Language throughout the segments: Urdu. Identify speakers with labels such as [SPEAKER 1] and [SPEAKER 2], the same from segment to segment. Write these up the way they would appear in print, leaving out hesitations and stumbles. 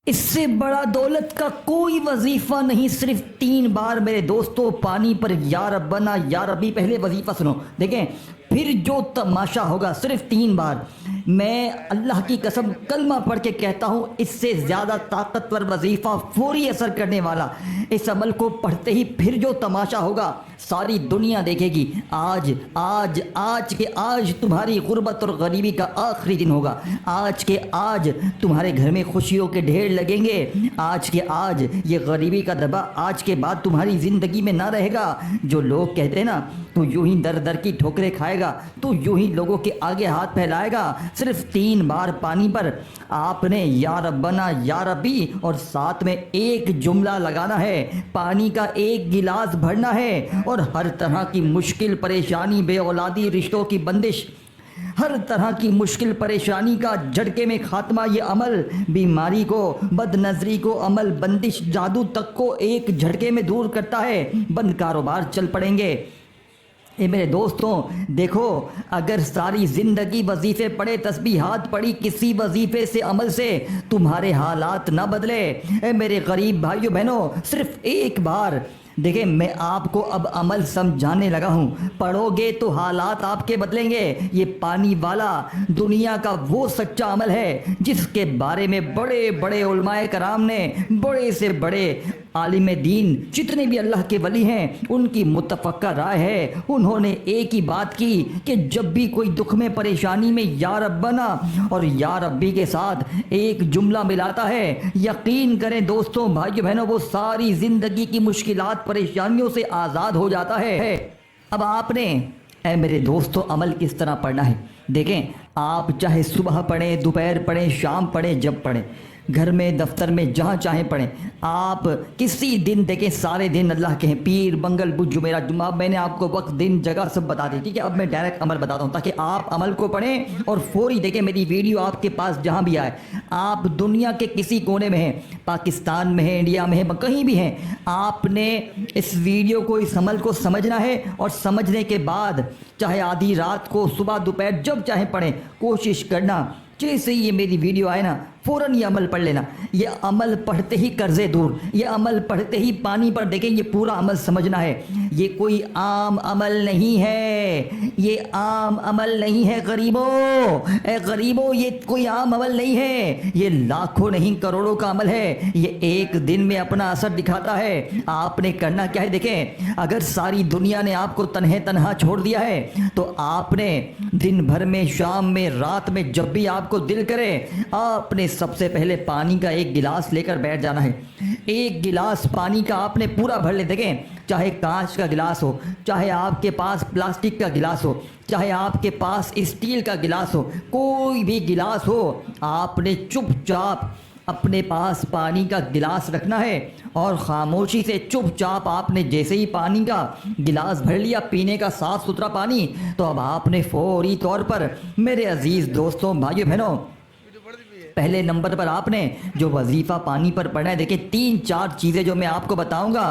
[SPEAKER 1] اس سے بڑا دولت کا کوئی وظیفہ نہیں، صرف 3 بار میرے دوستوں پانی پر یا ربنا یا ربی۔ پہلے وظیفہ سنو، دیکھیں پھر جو تماشا ہوگا، صرف 3 بار۔ میں اللہ کی قسم کلمہ پڑھ کے کہتا ہوں، اس سے زیادہ طاقتور وظیفہ، فوری اثر کرنے والا، اس عمل کو پڑھتے ہی پھر جو تماشا ہوگا ساری دنیا دیکھے گی۔ آج تمہاری غربت اور غریبی کا آخری دن ہوگا۔ آج کے آج تمہارے گھر میں خوشیوں کے ڈھیر لگیں گے۔ آج کے آج یہ غریبی کا دبا آج کے بعد تمہاری زندگی میں نہ رہے گا۔ جو لوگ کہتے ہیں نا تو یوں ہی در در کی ٹھوکریں کھائے گا، تو یوں ہی لوگوں کے آگے ہاتھ پھیلائے گا۔ صرف 3 بار پانی پر آپ نے یا ربنا یا ربی اور ساتھ میں ایک جملہ لگانا ہے، پانی کا 1 گلاس بھرنا ہے، اور ہر طرح کی مشکل پریشانی، بے اولادی، رشتوں کی بندش، ہر طرح کی مشکل پریشانی کا جھٹکے میں خاتمہ۔ یہ عمل بیماری کو، بد نظری کو، عمل بندش، جادو تک کو ایک جھٹکے میں دور کرتا ہے۔ بند کاروبار چل پڑیں گے۔ اے میرے دوستوں دیکھو، اگر ساری زندگی وظیفے پڑھے، تسبیحات پڑھی، کسی وظیفے سے، عمل سے تمہارے حالات نہ بدلے، اے میرے غریب بھائیو بہنوں، صرف 1 بار دیکھیں، میں آپ کو اب عمل سمجھانے لگا ہوں، پڑھو گے تو حالات آپ کے بدلیں گے۔ یہ پانی والا دنیا کا وہ سچا عمل ہے جس کے بارے میں بڑے بڑے علماء کرام نے، بڑے سے بڑے عالم دین، جتنے بھی اللہ کے ولی ہیں، ان کی متفقہ رائے ہے۔ انہوں نے ایک ہی بات کی کہ جب بھی کوئی دکھ میں، پریشانی میں یا ربنا اور یا ربی کے ساتھ ایک جملہ ملاتا ہے، یقین کریں دوستوں، بھائیو بہنوں، وہ ساری زندگی کی مشکلات، پریشانیوں سے آزاد ہو جاتا ہے۔ اب آپ نے، اے میرے دوستوں، عمل کس طرح پڑھنا ہے؟ دیکھیں، آپ چاہے صبح پڑھیں، دوپہر پڑھیں، شام پڑھیں، جب پڑھیں، گھر میں، دفتر میں، جہاں چاہیں پڑھیں، آپ کسی دن دیکھیں، سارے دن اللہ کے ہیں، پیر، منگل، بدھ، جمعرات، جمعہ۔ میں نے آپ کو وقت، دن، جگہ سب بتا دی، ٹھیک ہے؟ اب میں ڈائریکٹ عمل بتاتا ہوں تاکہ آپ عمل کو پڑھیں اور فوری دیکھیں میری ویڈیو آپ کے پاس جہاں بھی آئے۔ آپ دنیا کے کسی کونے میں ہیں، پاکستان میں ہیں، انڈیا میں ہیں، کہیں بھی ہیں، آپ نے اس ویڈیو کو، اس عمل کو سمجھنا ہے، اور سمجھنے کے بعد چاہے آدھی رات کو، صبح، دوپہر، جب چاہیں پڑھیں، کوشش کرنا جیسے ہی یہ میری ویڈیو آئے نا فوراً یہ عمل پڑھ لینا۔ یہ عمل پڑھتے ہی قرضے دور، یہ عمل پڑھتے ہی پانی پر، دیکھیں یہ پورا عمل سمجھنا ہے۔ یہ کوئی عام عمل نہیں ہے، یہ عام عمل نہیں ہے غریبوں، اے غریبوں، یہ کوئی عام عمل نہیں ہے، یہ لاکھوں نہیں کروڑوں کا عمل ہے۔ یہ ایک دن میں اپنا اثر دکھاتا ہے۔ آپ نے کرنا کیا ہے؟ دیکھیں، اگر ساری دنیا نے آپ کو تنہا چھوڑ دیا ہے تو آپ نے دن بھر میں، شام میں، رات میں، جب بھی آپ کو دل کرے، آپ نے سب سے پہلے پانی کا 1 گلاس لے کر بیٹھ جانا ہے۔ 1 گلاس پانی کا آپ نے پورا بھر لے۔ دیکھیں، چاہے کانچ کا گلاس ہو، چاہے آپ کے پاس پلاسٹک کا گلاس ہو، چاہے آپ کے پاس اسٹیل کا گلاس ہو، کوئی بھی گلاس ہو، آپ نے چپ چاپ اپنے پاس پانی کا گلاس رکھنا ہے، اور خاموشی سے چپ چاپ آپ نے جیسے ہی پانی کا گلاس بھر لیا، پینے کا صاف ستھرا پانی، تو اب آپ نے فوری طور پر، میرے عزیز دوستوں، بھائیو بہنوں، پہلے نمبر پر آپ نے جو وظیفہ پانی پر پڑھنا ہے، دیکھیں 3-4 چیزیں جو میں آپ کو بتاؤں گا،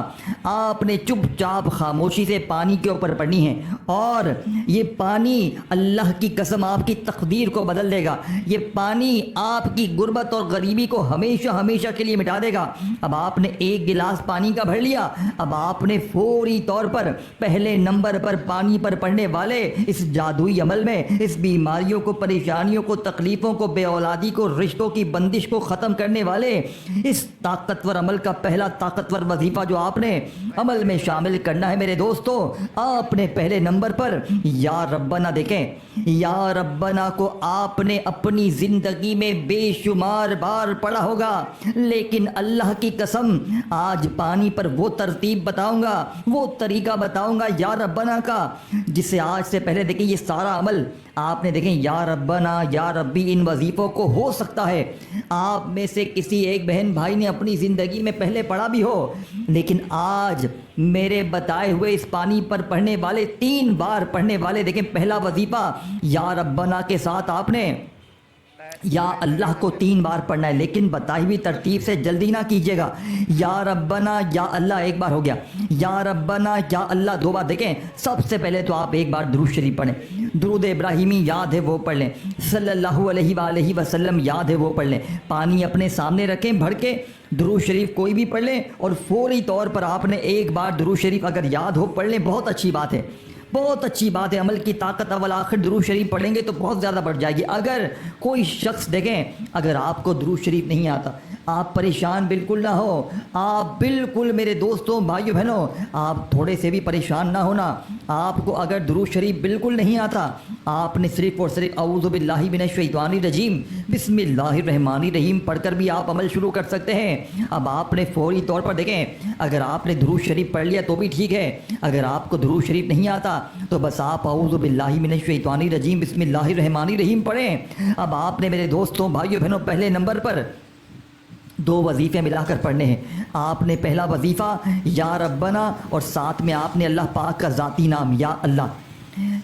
[SPEAKER 1] آپ نے چپ چاپ خاموشی سے پانی کے اوپر پڑھنی ہے، اور یہ پانی اللہ کی قسم آپ کی تقدیر کو بدل دے گا۔ یہ پانی آپ کی غربت اور غریبی کو ہمیشہ ہمیشہ کے لیے مٹا دے گا۔ اب آپ نے 1 گلاس پانی کا بھر لیا، اب آپ نے فوری طور پر پہلے نمبر پر پانی پر پڑھنے والے اس جادوئی عمل میں، اس بیماریوں کو، پریشانیوں کو، تکلیفوں کو، بے اولادی کو، رشتوں کی بندش کو ختم کرنے والے اس طاقتور عمل کا پہلا طاقتور وظیفہ جو آپ نے عمل میں شامل کرنا ہے میرے دوستوں، آپ نے پہلے نمبر پر یا ربنا، دیکھیں یا ربنا کو آپ نے اپنی زندگی میں بے شمار بار پڑھا ہوگا، لیکن اللہ کی قسم آج پانی پر وہ ترتیب بتاؤں گا، وہ طریقہ بتاؤں گا یا ربنا کا، جسے آج سے پہلے دیکھیں یہ سارا عمل آپ نے، دیکھیں یا ربنا یا ربی، ان وظیفوں کو ہو سکتا ہے آپ میں سے کسی ایک بہن بھائی نے اپنی زندگی میں پہلے پڑھا بھی ہو، لیکن آج میرے بتائے ہوئے اس پانی پر پڑھنے والے 3 بار پڑھنے والے، دیکھیں پہلا وظیفہ یا ربنا کے ساتھ آپ نے یا اللہ کو 3 بار پڑھنا ہے، لیکن بتائی ہوئی ترتیب سے جلدی نہ کیجیے گا۔ یا ربنا یا اللہ ایک بار ہو گیا، یا ربنا یا اللہ 2 بار۔ دیکھیں سب سے پہلے تو آپ ایک بار درود شریف پڑھیں، درود ابراہیمی یاد ہے وہ پڑھ لیں، صلی اللہ علیہ وآلہ وسلم یاد ہے وہ پڑھ لیں، پانی اپنے سامنے رکھیں بھر کے، درود شریف کوئی بھی پڑھ لیں، اور فوری طور پر آپ نے ایک بار درود شریف اگر یاد ہو پڑھ لیں، بہت اچھی بات ہے، بہت اچھی بات ہے۔ عمل کی طاقت اول آخر درود شریف پڑھیں گے تو بہت زیادہ بڑھ جائے گی۔ اگر کوئی شخص دیکھیں اگر آپ کو درود شریف نہیں آتا، آپ پریشان بالکل نہ ہو، آپ بالکل میرے دوستوں بھائیو بہنوں آپ تھوڑے سے بھی پریشان نہ ہونا۔ آپ کو اگر درود شریف بالکل نہیں آتا، آپ نے صرف اور صرف اعوذ باللہ من الشیطان الرجیم بسم اللہ الرحمن الرحیم پڑھ کر بھی آپ عمل شروع کر سکتے ہیں۔ اب آپ نے فوری طور پر دیکھیں اگر آپ نے درود شریف پڑھ لیا تو بھی ٹھیک ہے، اگر آپ کو درود شریف نہیں آتا تو بس آپ اعوذ باللہ من الشیطان الرجیم بسم اللہ الرحمن الرحیم پڑھیں۔ اب آپ نے میرے دوستوں بھائیو بہنوں پہلے نمبر پر 2 وظیفے ملا کر پڑھنے ہیں۔ آپ نے پہلا وظیفہ یا ربنا اور ساتھ میں آپ نے اللہ پاک کا ذاتی نام یا اللہ،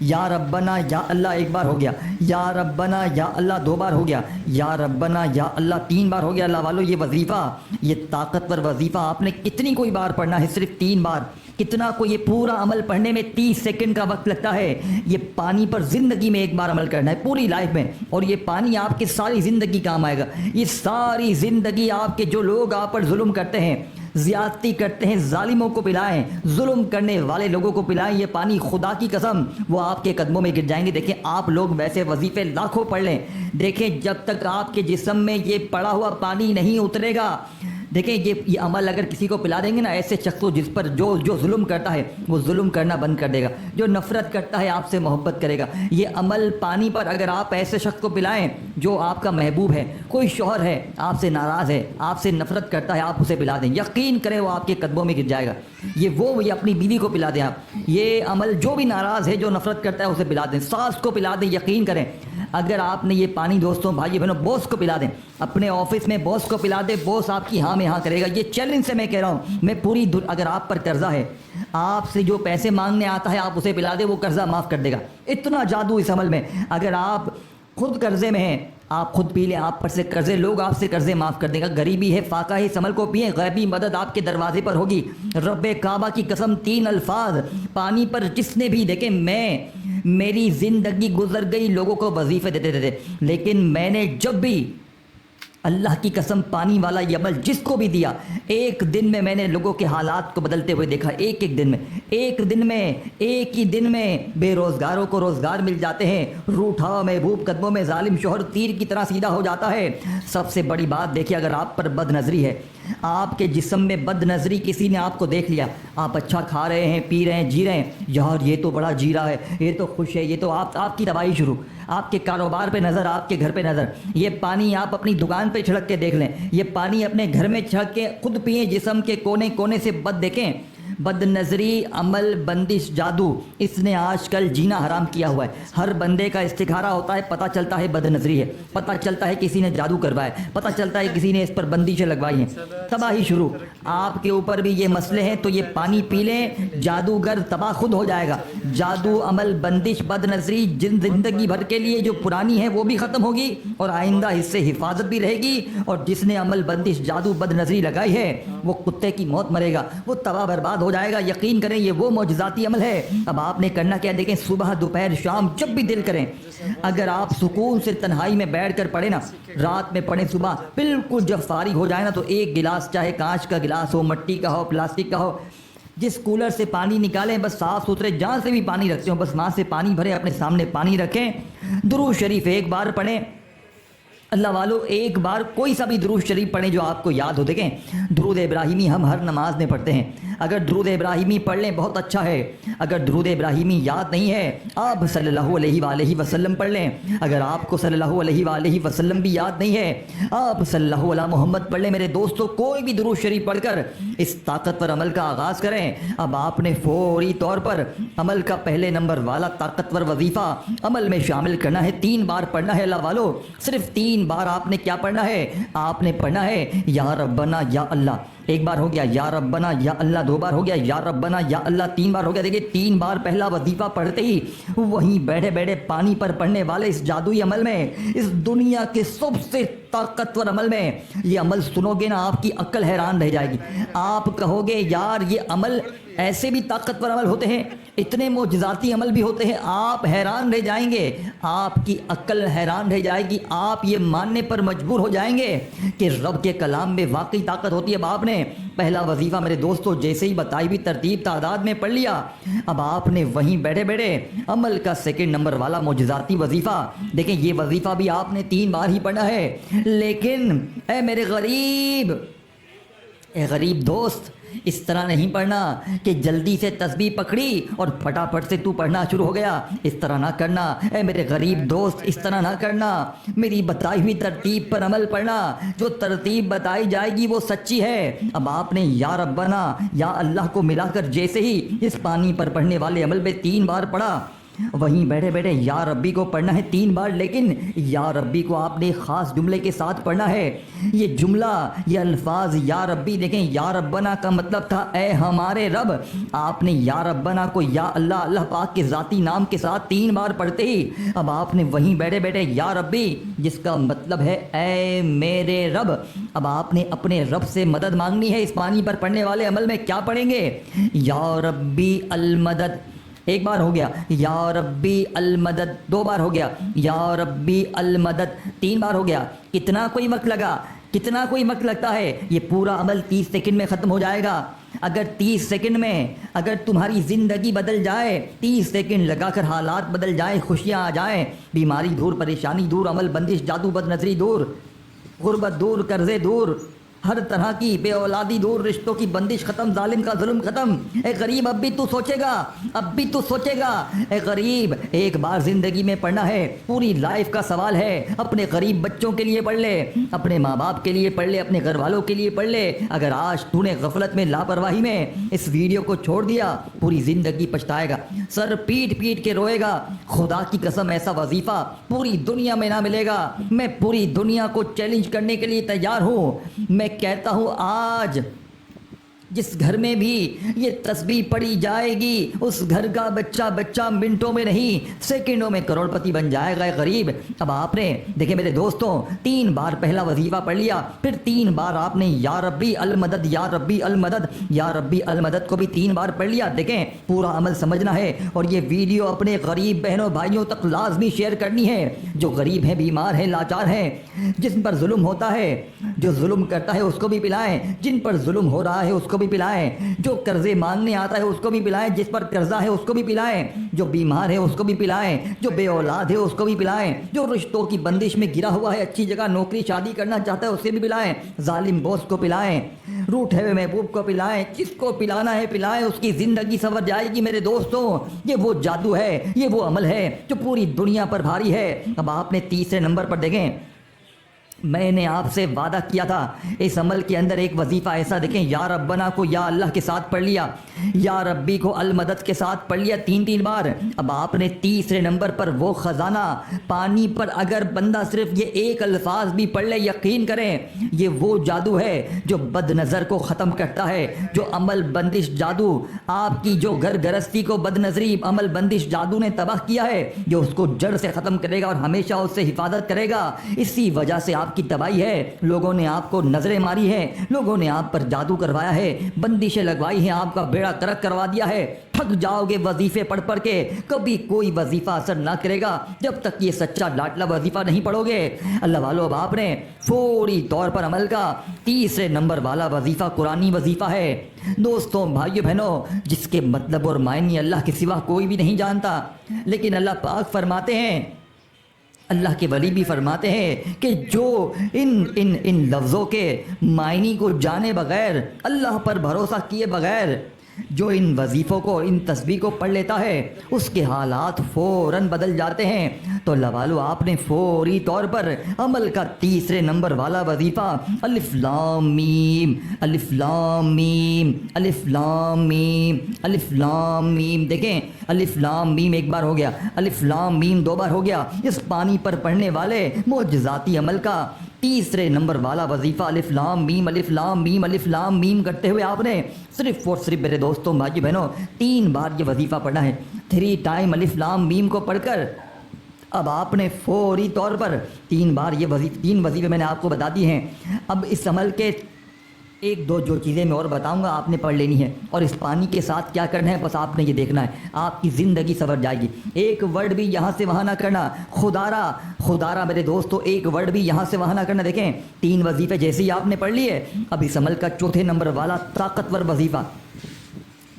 [SPEAKER 1] یا ربنا یا اللہ ایک بار ہو گیا، یا ربنا یا اللہ 2 بار ہو گیا، یا ربنا یا اللہ 3 بار ہو گیا۔ اللہ والو یہ وظیفہ، یہ طاقتور وظیفہ آپ نے کتنی کوئی بار پڑھنا ہے؟ صرف 3 بار۔ کتنا کو یہ پورا عمل پڑھنے میں 30 سیکنڈ کا وقت لگتا ہے۔ یہ پانی پر زندگی میں ایک بار عمل کرنا ہے پوری لائف میں، اور یہ پانی آپ کی ساری زندگی کام آئے گا۔ یہ ساری زندگی آپ کے جو لوگ آپ پر ظلم کرتے ہیں، زیادتی کرتے ہیں، ظالموں کو پلائیں، ظلم کرنے والے لوگوں کو پلائیں، یہ پانی خدا کی قسم وہ آپ کے قدموں میں گر جائیں گے۔ دیکھیں آپ لوگ ویسے وظیفے لاکھوں پڑھ لیں، دیکھیں جب تک آپ کے جسم میں یہ پڑا ہوا پانی نہیں اترے گا، دیکھیں یہ عمل اگر کسی کو پلا دیں گے نا، ایسے شخص کو جس پر جو ظلم کرتا ہے وہ ظلم کرنا بند کر دے گا، جو نفرت کرتا ہے آپ سے محبت کرے گا۔ یہ عمل پانی پر اگر آپ ایسے شخص کو پلائیں جو آپ کا محبوب ہے، کوئی شوہر ہے آپ سے ناراض ہے، آپ سے نفرت کرتا ہے، آپ اسے پلا دیں، یقین کریں وہ آپ کے قدموں میں گر جائے گا۔ یہ اپنی بیوی کو پلا دیں آپ، یہ عمل جو بھی ناراض ہے جو نفرت کرتا ہے اسے پلا دیں، ساس کو پلا دیں، یقین کریں اگر آپ نے یہ پانی دوستوں بھائی بہنوں باس کو پلا دیں، اپنے آفس میں باس کو پلا دیں، باس آپ کی ہاں میں ہاں کرے گا۔ یہ چیلنج سے میں کہہ رہا ہوں، میں اگر آپ پر قرضہ ہے، آپ سے جو پیسے مانگنے آتا ہے آپ اسے پلا دیں، وہ قرضہ معاف کر دے گا۔ اتنا جادو اس عمل میں۔ اگر آپ خود قرضے میں ہیں آپ خود پی لیں، آپ پر سے قرضے لوگ آپ سے قرضے معاف کر دیں گا۔ غریبی ہے فاقہ ہے اس عمل کو پئیں، غیبی مدد آپ کے دروازے پر ہوگی۔ رب کعبہ کی قسم 3 الفاظ پانی پر جس نے بھی دیکھیں، میری زندگی گزر گئی لوگوں کو وظیفے دیتے دیتے، لیکن میں نے جب بھی اللہ کی قسم پانی والا یہ عمل جس کو بھی دیا، ایک دن میں نے لوگوں کے حالات کو بدلتے ہوئے دیکھا۔ ایک ہی دن میں بے روزگاروں کو روزگار مل جاتے ہیں، روٹھا محبوب قدموں میں ظالم شوہر تیر کی طرح سیدھا ہو جاتا ہے۔ سب سے بڑی بات دیکھیے، اگر آپ پر بد نظری ہے، آپ کے جسم میں بد نظری، کسی نے آپ کو دیکھ لیا، آپ اچھا کھا رہے ہیں، پی رہے ہیں، جی رہے ہیں، یار یہ تو بڑا جی رہا ہے، یہ تو خوش ہے، یہ تو آپ کی تباہی شروع، آپ کے کاروبار پہ نظر، آپ کے گھر پہ نظر۔ یہ پانی آپ اپنی دکان پہ چھڑک کے دیکھ لیں، یہ پانی اپنے گھر میں چھڑک کے خود پئیں، جسم کے کونے کونے سے بد دیکھیں۔ بد نظری، عمل، بندش، جادو، اس نے آج کل جینا حرام کیا ہوا ہے۔ ہر بندے کا استخارہ ہوتا ہے، پتہ چلتا ہے بد نظری ہے، پتہ چلتا ہے کسی نے جادو کروایا ہے، پتہ چلتا ہے کسی نے اس پر بندشیں لگوائی ہیں، تباہی شروع۔ آپ کے اوپر بھی یہ مسئلے ہیں تو یہ پانی پی لیں، جادوگر تباہ خود ہو جائے گا۔ جادو، عمل، بندش، بد نظری زندگی بھر کے لیے جو پرانی ہے وہ بھی ختم ہوگی، اور آئندہ اس سے حفاظت بھی رہے گی، اور جس نے عمل، بندش، جادو، بد نظری لگائی ہے وہ کتے کی موت مرے گا، وہ تباہ برباد ہو جائے گا۔ یقین کریں یہ وہ معجزاتی عمل ہے۔ اب آپ نے کرنا کیا؟ دیکھیں صبح، دوپہر، شام جب بھی دل کریں، اگر آپ سکون سے تنہائی میں بیٹھ کر پڑھیں نا، رات میں پڑھیں، صبح بالکل جب فارغ ہو جائے نا تو ایک گلاس، چاہے کانچ کا گلاس ہو، مٹی کا ہو، پلاسٹک کا ہو، جس کولر سے پانی نکالیں، بس صاف ستھرے جہاں سے بھی پانی رکھتے ہو بس وہاں سے پانی بھریں، اپنے سامنے پانی رکھیں، درود شریف ایک بار پڑھیں۔ اللہ والو ایک بار کوئی سا بھی درود شریف پڑھیں جو آپ کو یاد ہو۔ دیکھیں درود ابراہیمی ہم ہر نماز میں پڑھتے ہیں، اگر درود ابراہیمی پڑھ لیں بہت اچھا ہے۔ اگر درود ابراہیمی یاد نہیں ہے آپ صلی اللہ علیہ وآلہ وسلم پڑھ لیں، اگر آپ کو صلی اللہ علیہ وآلہ وسلم بھی یاد نہیں ہے آپ صلی اللہ علیہ محمد پڑھ لیں۔ میرے دوستو کوئی بھی درود شریف پڑھ کر اس طاقتور عمل کا آغاز کریں۔ اب آپ نے فوری طور پر عمل کا پہلے نمبر والا طاقتور وظیفہ عمل میں شامل کرنا ہے، 3 بار پڑھنا ہے۔ اللہ والو صرف 3 بار آپ نے کیا پڑھنا ہے؟ آپ نے پڑھنا ہے یا ربنا یا اللہ، ایک بار ہو گیا یا ربنا یا اللہ، دو بار ہو گیا یا ربنا یا اللہ، تین بار ہو گیا۔ دیکھیے 3 بار پہلا وظیفہ پڑھتے ہی وہیں بیٹھے بیٹھے پانی پر پڑھنے والے اس جادوئی عمل میں، اس دنیا کے سب سے طاقتور عمل میں، یہ عمل سنو گے نا آپ کی عقل حیران رہ جائے گی۔ آپ کہو گے یار یہ عمل ایسے بھی طاقتور عمل ہوتے ہیں، اتنے معجزاتی عمل بھی ہوتے ہیں، آپ حیران رہ جائیں گے، آپ کی عقل حیران رہ جائے گی، آپ یہ ماننے پر مجبور ہو جائیں گے کہ رب کے کلام میں واقعی طاقت ہوتی ہے۔ اب آپ نے پہلا وظیفہ میرے دوستوں جیسے ہی بتائی بھی ترتیب تعداد میں پڑھ لیا، اب آپ نے وہیں بیٹھے بیٹھے عمل کا 2 نمبر والا معجزاتی وظیفہ، دیکھیں یہ وظیفہ بھی آپ نے 3 بار ہی پڑھا ہے، لیکن اے میرے غریب دوست، اس طرح نہیں پڑھنا کہ جلدی سے تسبیح پکڑی اور پھٹافٹ سے تو پڑھنا شروع ہو گیا، اس طرح نہ کرنا اے میرے غریب دوست، اس طرح نہ کرنا، میری بتائی ہوئی ترتیب پر عمل پڑھنا، جو ترتیب بتائی جائے گی وہ سچی ہے۔ اب آپ نے یا ربنا یا اللہ کو ملا کر جیسے ہی اس پانی پر پڑھنے والے عمل میں 3 بار پڑھا، وہیں بیٹھے بیٹھے یا ربی کو پڑھنا ہے 3 بار، لیکن یا ربی کو آپ نے خاص جملے کے ساتھ پڑھنا ہے۔ یہ جملہ، یہ الفاظ یا ربی، دیکھیں یا ربنا کا مطلب تھا اے ہمارے رب، آپ نے یا ربنا کو یا اللہ، اللہ پاک کے ذاتی نام کے ساتھ 3 بار پڑھتے ہی اب آپ نے وہیں بیٹھے بیٹھے یا ربی، جس کا مطلب ہے اے میرے رب، اب آپ نے اپنے رب سے مدد مانگنی ہے۔ اس پانی پر پڑھنے والے عمل میں کیا پڑھیں گے؟ یا ربی المدد، ایک بار ہو گیا یا ربی المدد، 2 بار ہو گیا یا ربی المدد، 3 بار ہو گیا۔ کتنا کوئی وقت لگا؟ کتنا کوئی وقت لگتا ہے؟ یہ پورا عمل 30 سیکنڈ میں ختم ہو جائے گا۔ اگر 30 سیکنڈ میں اگر تمہاری زندگی بدل جائے، 30 سیکنڈ لگا کر حالات بدل جائیں، خوشیاں آ جائیں، بیماری دور، پریشانی دور، عمل بندش، جادو بد نظری دور، غربت دور، قرضے دور، ہر طرح کی بے اولادی دور، رشتوں کی بندش ختم، ظالم کا ظلم ختم۔ اے غریب اب بھی تو سوچے گا، اب بھی تو سوچے گا، اے غریب ایک بار زندگی میں پڑھنا ہے، پوری لائف کا سوال ہے۔ اپنے غریب بچوں کے لیے پڑھ لے، اپنے ماں باپ کے لیے پڑھ لے، اپنے گھر والوں کے لیے پڑھ لے۔ اگر آج تو نے غفلت میں، لاپرواہی میں اس ویڈیو کو چھوڑ دیا، پوری زندگی پچھتائے گا، سر پیٹ پیٹ کے روئے گا۔ خدا کی قسم ایسا وظیفہ پوری دنیا میں نہ ملے گا۔ میں پوری دنیا کو چیلنج کرنے کے لیے تیار ہوں۔ میں کہتا ہوں آج جس گھر میں بھی یہ تسبیح پڑھی جائے گی، اس گھر کا بچہ منٹوں میں نہیں سیکنڈوں میں کروڑ پتی بن جائے گا۔ غریب اب آپ نے دیکھیں میرے دوستوں 3 بار پہلا وظیفہ پڑھ لیا، پھر 3 بار آپ نے یا ربی المدد، یا ربی المدد، یا ربی المدد کو بھی 3 بار پڑھ لیا۔ دیکھیں پورا عمل سمجھنا ہے اور یہ ویڈیو اپنے غریب بہنوں بھائیوں تک لازمی شیئر کرنی ہے، جو غریب ہیں، بیمار ہیں، لاچار ہیں، جن پر ظلم ہوتا ہے، جو ظلم کرتا ہے اس کو بھی پلائیں، جن پر ظلم ہو رہا ہے اس کو بھی پلائیں، جو قرضے مانگنے آتا ہے اس کو بھی پلائیں، جس پر قرضہ ہے اس کو بھی پلائیں، جو بیمار ہے اس کو بھی پلائیں، جو بے اولاد ہے اس کو بھی پلائیں، جو رشتوں کی بندش میں گرا ہوا ہے، اچھی جگہ نوکری شادی کرنا چاہتا ہے اسے بھی پلائیں، ظالم باس کو پلائیں، روٹھے ہوئے محبوب کو پلائیں، جس کو پلانا ہے پلائیں، اس کی زندگی سنور جائے گی۔ میرے دوستوں یہ وہ جادو ہے، یہ وہ عمل ہے جو پوری دنیا پر بھاری ہے۔ اب آپ نے 3 نمبر پر دیکھیں، میں نے آپ سے وعدہ کیا تھا اس عمل کے اندر ایک وظیفہ ایسا، دیکھیں یا ربنا کو یا اللہ کے ساتھ پڑھ لیا، یا ربی کو المدد کے ساتھ پڑھ لیا 3 بار۔ اب آپ نے 3 نمبر پر وہ خزانہ، پانی پر اگر بندہ صرف یہ ایک الفاظ بھی پڑھ لے، یقین کریں یہ وہ جادو ہے جو بد نظر کو ختم کرتا ہے، جو عمل بندش جادو آپ کی جو گھر گرستی کو بد نظری عمل بندش جادو نے تباہ کیا ہے، جو اس کو جڑ سے ختم کرے گا اور ہمیشہ اس سے حفاظت کرے گا۔ اسی وجہ سے آپ کی تباہی ہے، لوگوں نے آپ کو نظریں ماری ہیں، لوگوں نے آپ پر جادو کروایا ہے، بندشیں لگوائی ہیں، آپ کا بیڑا کرک کروا دیا ہے۔ تھک جاؤ گے وظیفے پڑھ پڑھ کے، کبھی کوئی وظیفہ اثر نہ کرے گا جب تک یہ سچا لاڈلا وظیفہ نہیں پڑھو گے۔ اللہ والو اب آپ نے فوری طور پر عمل کا 3 نمبر والا وظیفہ قرآنی وظیفہ ہے۔ دوستوں بھائیو بہنوں، جس کے مطلب اور معنی اللہ کے سوا کوئی بھی نہیں جانتا، لیکن اللہ پاک فرماتے ہیں، اللہ کے ولی بھی فرماتے ہیں کہ جو ان لفظوں کے معنی کو جانے بغیر، اللہ پر بھروسہ کیے بغیر جو ان وظیفوں کو، ان تسبیح کو پڑھ لیتا ہے، اس کے حالات فوراً بدل جاتے ہیں۔ تو اللہ والو آپ نے فوری طور پر عمل کا 3 نمبر والا وظیفہ الف لام میم، الف لام میم، الف لام میم، الف لام میم، دیکھیں الف لام میم 1 بار ہو گیا، الف لام میم 2 بار ہو گیا۔ اس پانی پر پڑھنے والے معجزاتی عمل کا تیسرے نمبر والا وظیفہ الف لام میم الف لام میم الف لام میم کرتے ہوئے آپ نے صرف اور صرف میرے دوستوں بھائی بہنوں 3 بار یہ وظیفہ پڑھنا ہے. 3 ٹائم الف لام میم کو پڑھ کر اب آپ نے فوری طور پر 3 بار یہ تین وظیفے میں نے آپ کو بتا دی ہیں. اب اس عمل کے 1-2 جو چیزیں میں اور بتاؤں گا آپ نے پڑھ لینی ہے, اور اس پانی کے ساتھ کیا کرنا ہے بس آپ نے یہ دیکھنا ہے, آپ کی زندگی سنور جائے گی. ایک ورڈ بھی یہاں سے وہاں نہ کرنا, خدارا میرے دوستو ایک ورڈ بھی یہاں سے وہاں نہ کرنا. دیکھیں 3 وظیفے جیسے ہی آپ نے پڑھ لیے, اب اس عمل کا چوتھے نمبر والا طاقتور وظیفہ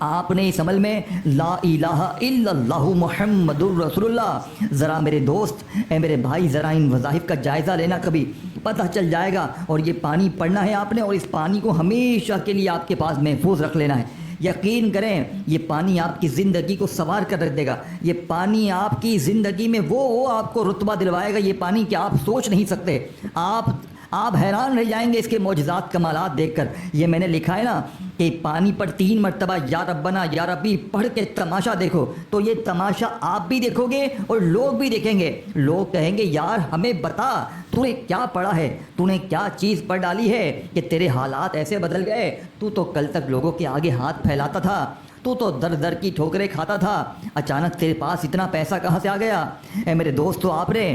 [SPEAKER 1] آپ نے اس عمل میں لا الہ الا اللہ محمد الرسول اللہ. ذرا میرے دوست اے میرے بھائی ذرا ان وظائف کا جائزہ لینا, کبھی پتہ چل جائے گا. اور یہ پانی پڑھنا ہے آپ نے, اور اس پانی کو ہمیشہ کے لیے آپ کے پاس محفوظ رکھ لینا ہے. یقین کریں یہ پانی آپ کی زندگی کو سنوار کر رکھ دے گا. یہ پانی آپ کی زندگی میں وہ آپ کو رتبہ دلوائے گا, یہ پانی کہ آپ سوچ نہیں سکتے. آپ حیران رہ جائیں گے اس کے معجزات کمالات دیکھ کر. یہ میں نے لکھا ہے نا کہ پانی پر 3 مرتبہ یا ربنا یا ربی پڑھ کے تماشا دیکھو, تو یہ تماشا آپ بھی دیکھو گے اور لوگ بھی دیکھیں گے. لوگ کہیں گے یار ہمیں بتا تو نے کیا پڑھا ہے, تو نے کیا چیز پڑھ ڈالی ہے کہ تیرے حالات ایسے بدل گئے. تو کل تک لوگوں کے آگے ہاتھ پھیلاتا تھا, تو در کی ٹھوکریں کھاتا تھا, اچانک تیرے پاس اتنا پیسہ کہاں سے آ گیا. اے میرے دوستو آپ نے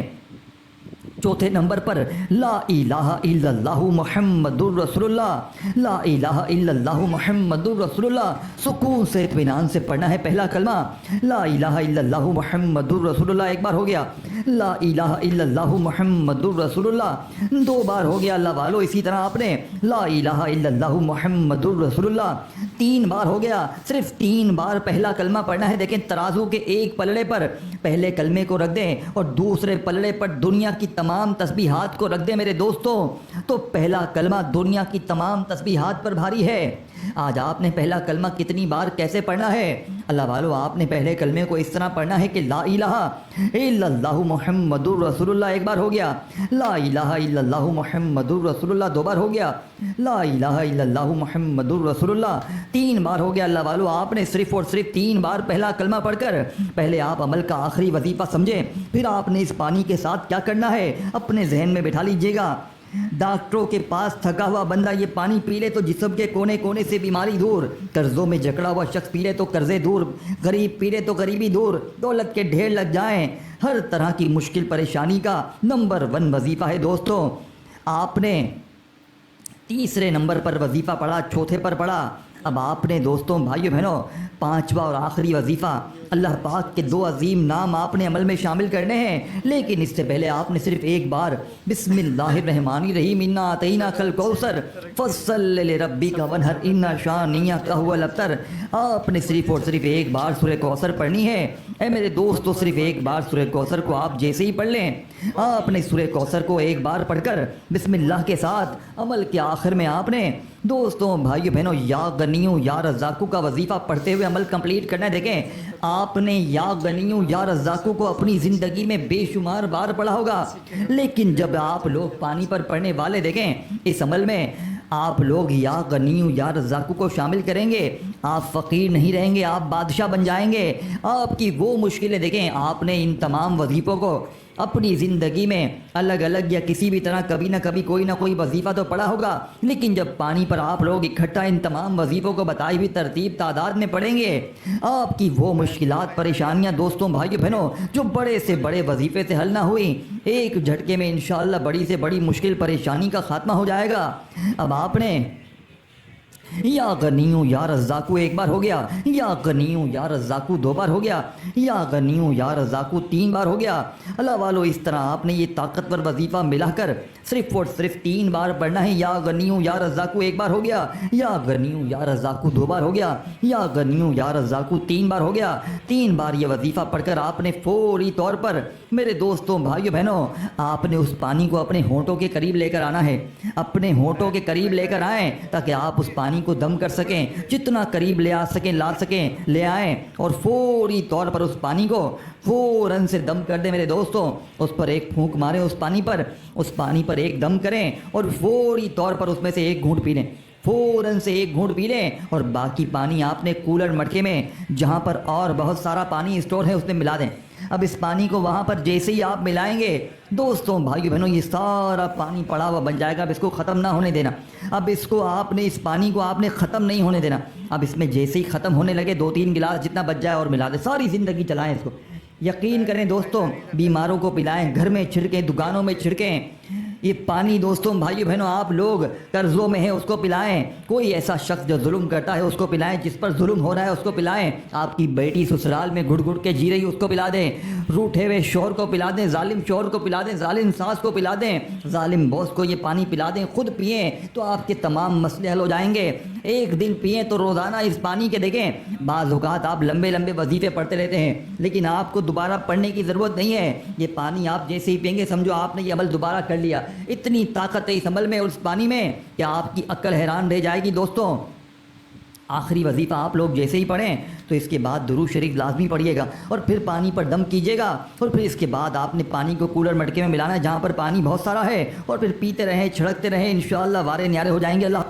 [SPEAKER 1] چوتھے نمبر پر لا الہ الا اللہ محمد الرسول اللہ, لا الہ الا اللہ محمد الرسول اللہ سکون سے اطمینان سے پڑھنا ہے. پہلا کلمہ لا الہ الا اللہ محمد الرسول اللہ, ایک بار ہو گیا. لا الہ الا اللہ محمد الرسول اللہ 2 بار ہو گیا اللہ والو. اسی طرح آپ نے لا الہ الا اللہ محمد الرسول اللہ 3 بار ہو گیا. صرف 3 بار پہلا کلمہ پڑھنا ہے. دیکھیں ترازو کے ایک پلڑے پر پہلے کلمے کو رکھ دیں اور دوسرے پلڑے پر دنیا کی تمام تسبیحات کو رکھ دیں میرے دوستوں, تو پہلا کلمہ دنیا کی تمام تسبیحات پر بھاری ہے. آج آپ نے پہلا کلمہ کتنی بار کیسے پڑھنا ہے اللہ والو. آپ نے پہلے کلمے کو اس طرح پڑھنا ہے کہ لا الہ الا اللہ محمد الرسول اللہ, ایک بار ہو گیا. لا الہ الا اللہ محمد الرسول اللہ 2 بار ہو گیا. لا الہ الا اللہ محمد الرسول اللہ 3 بار ہو گیا اللہ والو. آپ نے صرف اور صرف 3 بار پہلا کلمہ پڑھ کر پہلے آپ عمل کا آخری وظیفہ سمجھیں, پھر آپ نے اس پانی کے ساتھ کیا کرنا ہے اپنے ذہن میں بٹھا لیجئے گا. ڈاکٹروں کے پاس تھکا ہوا بندہ یہ پانی پی لے تو جسم کے کونے کونے سے بیماری دور, قرضوں میں جکڑا ہوا شخص پی لے تو قرضے دور, غریب پی لے تو غریبی دور, دولت کے ڈھیر لگ جائیں, ہر طرح کی مشکل پریشانی کا نمبر 1 وظیفہ ہے دوستوں. آپ نے تیسرے نمبر پر وظیفہ پڑھا, چوتھے پر پڑھا. اب آپ نے دوستوں بھائیو بہنوں 5واں اور آخری وظیفہ اللہ پاک کے 2 عظیم نام آپ نے عمل میں شامل کرنے ہیں, لیکن اس سے پہلے آپ نے صرف ایک بار بسم اللہ الرحمن الرحیم انا اعطیناک الکوثر فصل لربک وانحر ان شانئک هو الابتر. آپ نے صرف اور صرف ایک بار سورہ کوثر پڑھنی ہے. اے میرے دوستو صرف ایک بار سورہ کوثر کو آپ جیسے ہی پڑھ لیں, آپ نے سورہ کوثر کو ایک بار پڑھ کر بسم اللہ کے ساتھ عمل کے آخر میں آپ نے دوستوں بھائیو بہنوں یا غنیوں یا رزاقوں کا وظیفہ پڑھتے ہوئے عمل کمپلیٹ کرنا ہے. دیکھیں آپ نے یا غنیوں یا رزاقوں کو اپنی زندگی میں بے شمار بار پڑھا ہوگا, لیکن جب آپ لوگ پانی پر پڑھنے والے دیکھیں اس عمل میں آپ لوگ یا غنیوں یا رزاقوں کو شامل کریں گے, آپ فقیر نہیں رہیں گے, آپ بادشاہ بن جائیں گے. آپ کی وہ مشکلیں دیکھیں آپ نے ان تمام وظیفوں کو اپنی زندگی میں الگ الگ یا کسی بھی طرح کبھی نہ کبھی کوئی نہ کوئی وظیفہ تو پڑھا ہوگا, لیکن جب پانی پر آپ لوگ اکٹھا ان تمام وظیفوں کو بتائی ہوئی ترتیب تعداد میں پڑھیں گے, آپ کی وہ مشکلات پریشانیاں دوستوں بھائیو بہنوں جو بڑے سے بڑے وظیفے سے حل نہ ہوئی, ایک جھٹکے میں انشاءاللہ بڑی سے بڑی مشکل پریشانی کا خاتمہ ہو جائے گا. اب آپ نے یا غنیوں یا رزاقو ایک بار ہو گیا, یا غنیوں یا رزاقو 2 بار ہو گیا, یا غنیوں یا رزاقو 3 بار ہو گیا. اللہ والو اس طرح آپ نے یہ طاقتور وظیفہ ملا کر صرف اور صرف 3 بار پڑھنا ہے. یا غنیوں یا رزاقو 1 بار ہو گیا, یا غنیوں یا رزاقو 2 بار ہو گیا, یا غنیوں یا رزاقو 3 بار ہو گیا. 3 بار یہ وظیفہ پڑھ کر آپ نے فوری طور پر میرے دوستوں بھائیو بہنوں آپ نے اس پانی کو اپنے ہونٹوں کے قریب لے کر آنا ہے, اپنے ہونٹوں کے قریب لے کر آئیں تاکہ آپ اس پانی کو دم کر سکیں, جتنا قریب لے آ سکیں لا سکیں لے آئیں, اور فوری طور پر اس پانی کو فوراً سے دم کر دیں میرے دوستوں. اس پر ایک پھونک ماریں, اس پانی پر ایک دم کریں اور فوری طور پر اس میں سے ایک گھونٹ پی لیں. فوراً سے ایک گھونٹ پی لیں اور باقی پانی آپ نے کولر مٹکے میں جہاں پر اور بہت سارا پانی اسٹور ہے اس میں ملا دیں۔ اب اس پانی کو وہاں پر جیسے ہی آپ ملائیں گے دوستوں بھائیو بہنوں یہ سارا پانی پڑا ہوا بن جائے گا۔ اب اس کو ختم نہ ہونے دینا، اب اس کو آپ نے اس پانی کو آپ نے ختم نہیں ہونے دینا۔ اب اس میں جیسے ہی ختم ہونے لگے 2-3 گلاس جتنا بچ جائے اور ملا دیں، ساری زندگی چلائیں اس کو۔ یقین کریں دوستوں، بیماروں کو پلائیں، گھر میں چھڑکیں، دکانوں میں چھڑکیں یہ پانی۔ دوستوں بھائیو بہنوں آپ لوگ قرضوں میں ہیں اس کو پلائیں، کوئی ایسا شخص جو ظلم کرتا ہے اس کو پلائیں، جس پر ظلم ہو رہا ہے اس کو پلائیں، آپ کی بیٹی سسرال میں گھٹ گھٹ کے جی رہی اس کو پلا دیں، روٹھے ہوئے شوہر کو پلا دیں، ظالم شوہر کو پلا دیں، ظالم ساس کو پلا دیں، ظالم باس کو یہ پانی پلا دیں، خود پئیں تو آپ کے تمام مسئلے حل ہو جائیں گے۔ ایک دن پئیں تو روزانہ اس پانی کے دیکھیں، بعض اوقات آپ لمبے لمبے وظیفے پڑھتے رہتے ہیں لیکن آپ کو دوبارہ پڑھنے کی ضرورت نہیں ہے، یہ پانی آپ جیسے ہی پئیں گے سمجھو آپ نے یہ عمل دوبارہ کر لیا۔ اتنی طاقت ہے اس عمل میں اور اس پانی میں کہ آپ کی عقل حیران رہ جائے گی۔ دوستوں آخری وظیفہ آپ لوگ جیسے ہی پڑھیں تو اس کے بعد درود شریف لازمی پڑھیے گا اور پھر پانی پر دم کیجیے گا اور پھر اس کے بعد آپ نے پانی کو کولر مٹکے میں ملانا ہے جہاں پر پانی بہت سارا ہے اور پھر پیتے رہیں، چھڑکتے رہیں، انشاءاللہ وارے نیارے ہو جائیں گے۔ اللہ